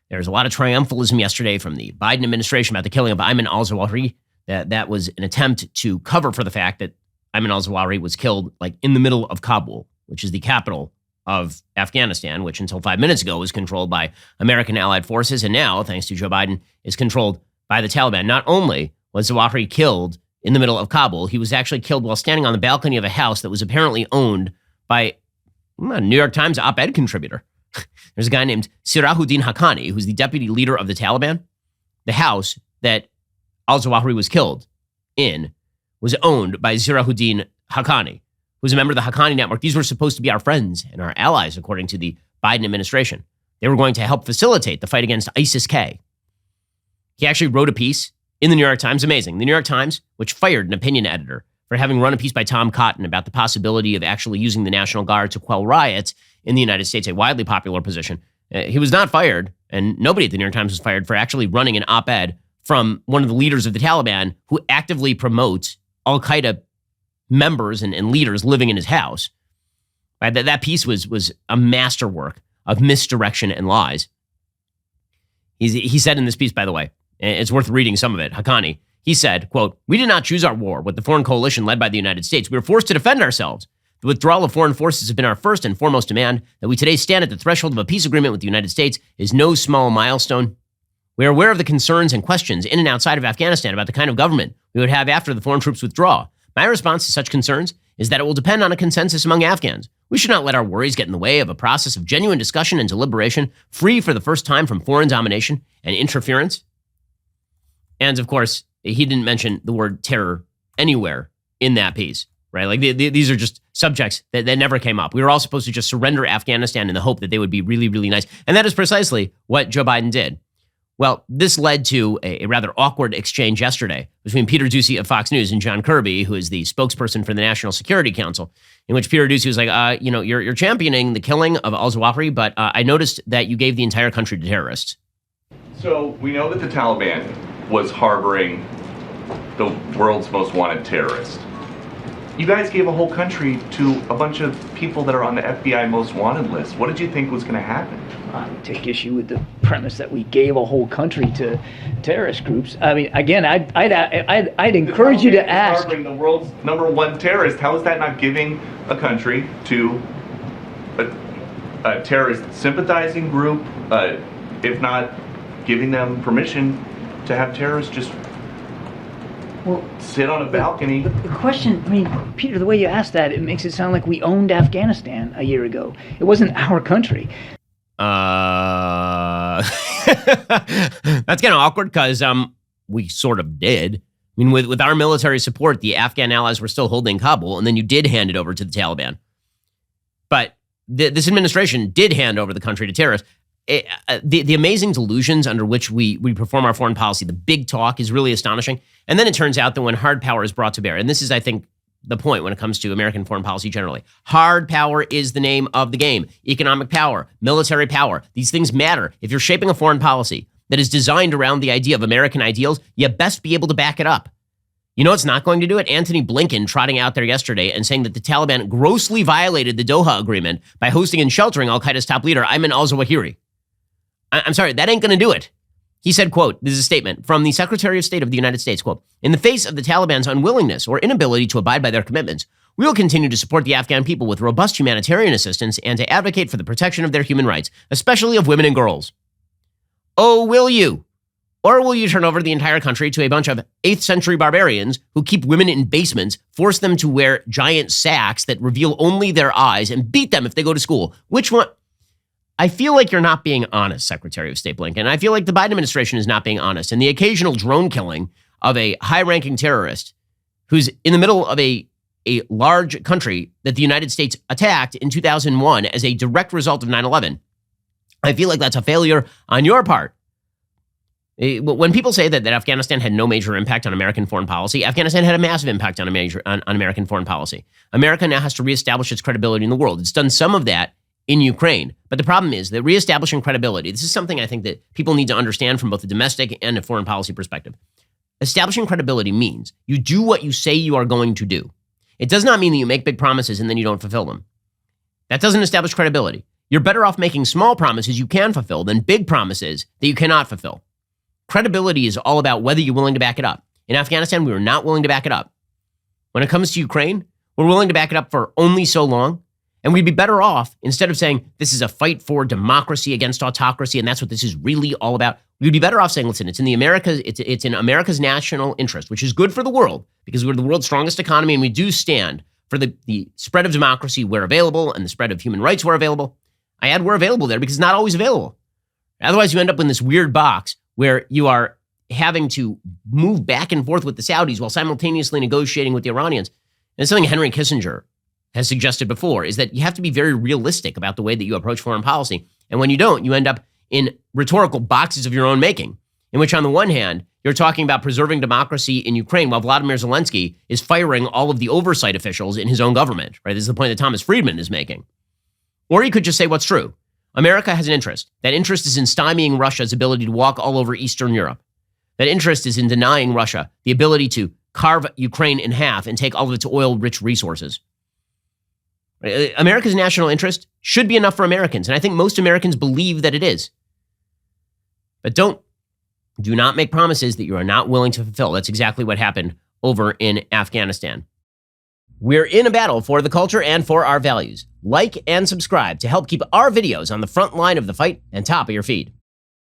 There's a lot of triumphalism yesterday from the Biden administration about the killing of Ayman Al-Zawahiri. That was an attempt to cover for the fact that Ayman Al-Zawahiri was killed like in the middle of Kabul, which is the capital of Afghanistan, which until 5 minutes ago was controlled by American allied forces, and now, thanks to Joe Biden, is controlled by the Taliban. Not only was Zawahiri killed in the middle of Kabul, he was actually killed while standing on the balcony of a house that was apparently owned by a New York Times op-ed contributor. There's a guy named Sirajuddin Haqqani, who's the deputy leader of the Taliban. The house that al-Zawahiri was killed in was owned by Sirajuddin Haqqani, who's a member of the Haqqani network. These were supposed to be our friends and our allies, according to the Biden administration. They were going to help facilitate the fight against ISIS-K. He actually wrote a piece in the New York Times. Amazing. The New York Times, which fired an opinion editor for having run a piece by Tom Cotton about the possibility of actually using the National Guard to quell riots in the United States, a widely popular position. He was not fired, and nobody at the New York Times was fired for actually running an op-ed from one of the leaders of the Taliban who actively promotes al-Qaeda members and leaders living in his house. That piece was a masterwork of misdirection and lies. He said in this piece, by the way, it's worth reading some of it, Haqqani, he said, quote, "We did not choose our war with the foreign coalition led by the United States. We were forced to defend ourselves. The withdrawal of foreign forces has been our first and foremost demand. That we today stand at the threshold of a peace agreement with the United States is no small milestone. We are aware of the concerns and questions in and outside of Afghanistan about the kind of government we would have after the foreign troops withdraw. My response to such concerns is that it will depend on a consensus among Afghans. We should not let our worries get in the way of a process of genuine discussion and deliberation, free for the first time from foreign domination and interference." And of course, he didn't mention the word terror anywhere in that piece, right? Like these are just subjects that never came up. We were all supposed to just surrender Afghanistan in the hope that they would be really, really nice. And that is precisely what Joe Biden did. Well, this led to a rather awkward exchange yesterday between Peter Doocy of Fox News and John Kirby, who is the spokesperson for the National Security Council, in which Peter Doocy was like, you're championing the killing of al-Zawahiri, but I noticed that you gave the entire country to terrorists. So we know that the Taliban was harboring the world's most wanted terrorist. You guys gave a whole country to a bunch of people that are on the FBI most wanted list. What did you think was going to happen? I would take issue with the premise that we gave a whole country to terrorist groups. I mean, again, I'd encourage you to ask. Harboring the world's #1 terrorist. How is that not giving a country to a terrorist sympathizing group, if not giving them permission to have terrorists just sit on a balcony? The question, I mean, Peter, the way you asked that, it makes it sound like we owned Afghanistan a year ago. It wasn't our country. That's kind of awkward because we sort of did. I mean, with our military support, the Afghan allies were still holding Kabul, and then you did hand it over to the Taliban. But this administration did hand over the country to terrorists. The amazing delusions under which we perform our foreign policy, the big talk is really astonishing. And then it turns out that when hard power is brought to bear, and this is, I think, the point when it comes to American foreign policy generally, hard power is the name of the game. Economic power, military power, these things matter. If you're shaping a foreign policy that is designed around the idea of American ideals, you best be able to back it up. You know what's not going to do it? Antony Blinken trotting out there yesterday and saying that the Taliban grossly violated the Doha Agreement by hosting and sheltering al-Qaeda's top leader, Ayman Al-Zawahiri. I'm sorry, that ain't going to do it. He said, quote, this is a statement from the Secretary of State of the United States, quote, "In the face of the Taliban's unwillingness or inability to abide by their commitments, we will continue to support the Afghan people with robust humanitarian assistance and to advocate for the protection of their human rights, especially of women and girls." Oh, will you? Or will you turn over the entire country to a bunch of 8th century barbarians who keep women in basements, force them to wear giant sacks that reveal only their eyes, and beat them if they go to school? Which one? I feel like you're not being honest, Secretary of State Blinken. I feel like the Biden administration is not being honest. And the occasional drone killing of a high-ranking terrorist who's in the middle of a large country that the United States attacked in 2001 as a direct result of 9/11, I feel like that's a failure on your part. When people say that Afghanistan had no major impact on American foreign policy, Afghanistan had a massive impact on American foreign policy. America now has to reestablish its credibility in the world. It's done some of that in Ukraine. But the problem is that reestablishing credibility, this is something I think that people need to understand from both the domestic and a foreign policy perspective. Establishing credibility means you do what you say you are going to do. It does not mean that you make big promises and then you don't fulfill them. That doesn't establish credibility. You're better off making small promises you can fulfill than big promises that you cannot fulfill. Credibility is all about whether you're willing to back it up. In Afghanistan, we were not willing to back it up. When it comes to Ukraine, we're willing to back it up for only so long. And we'd be better off, instead of saying this is a fight for democracy against autocracy, and that's what this is really all about, we'd be better off saying, listen, it's in America's national interest, which is good for the world, because we're the world's strongest economy, and we do stand for the spread of democracy where available and the spread of human rights where available. I add where available there because it's not always available. Otherwise, you end up in this weird box where you are having to move back and forth with the Saudis while simultaneously negotiating with the Iranians. And something Henry Kissinger has suggested before is that you have to be very realistic about the way that you approach foreign policy. And when you don't, you end up in rhetorical boxes of your own making, in which on the one hand, you're talking about preserving democracy in Ukraine while Vladimir Zelensky is firing all of the oversight officials in his own government, right? This is the point that Thomas Friedman is making. Or you could just say what's true. America has an interest. That interest is in stymieing Russia's ability to walk all over Eastern Europe. That interest is in denying Russia the ability to carve Ukraine in half and take all of its oil-rich resources. America's national interest should be enough for Americans, and I think most Americans believe that it is. But do not make promises that you are not willing to fulfill. That's exactly what happened over in Afghanistan. We're in a battle for the culture and for our values. Like and subscribe to help keep our videos on the front line of the fight and top of your feed.